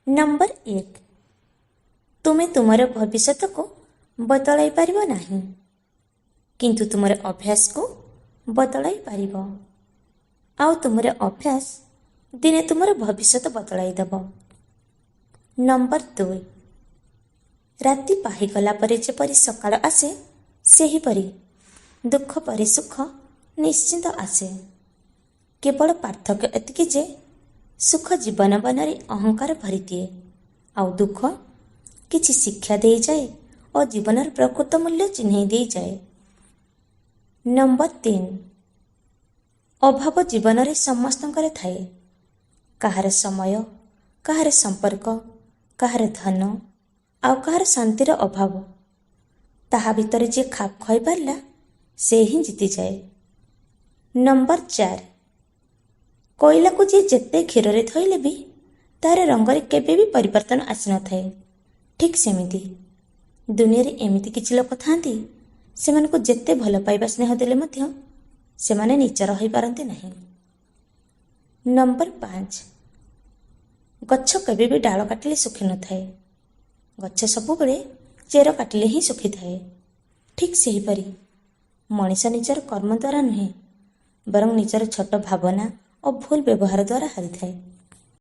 Number 1, तुमे तुमर भविष्यत को बदलाई पारिबो नाही, किंतु तुमर अभ्यास को बदलाई पारिबो। आउ तुमर अभ्यास दिने तुमर भविष्यत बदलाई देबो। नंबर 2, राति पाहिगला परे जेपरि सकाळ आसे सेहीपरि दुख परि सुख निश्चिंत आसे। केवल पार्थक्य एतिकी जे सुख जीवन बनरे अहंकार भरी दिए, आउ दुख किछि शिक्षा दे जाए और जीवनर प्रकृत मूल्य चिन्ह दे जाए। नंबर 3, अभाव जीवन रे समस्तंकर थाए। काहार समय, काहार संपर्क, काहार धन आउ काहार शांतिर अभाव, ताहा भितर जे खाप खाई पारला से ही जीति जाए। नंबर 4, कोयला को जे जेते क्षीर रे थइले भी तार रंगरे केबे भी परिवर्तन आसी न थाए। ठीक सेमिति दुनिया रे एमिति किछि लोक थांती सेमानकु जेते भल पाइबा स्नेह देले मध्य सेमाने निचर होई पारंती नहीं। नंबर 5, गच्छ केबे भी डाल काटिले सुखी न थाए। गच्छ सबु बेले चेर काटिले ही सुखी थाए। ठीक सेही परी मनीष निजर कर्म द्वारा नुहे बरं निजर छोट भावना और भूल व्यवहार द्वारा हारी थाए।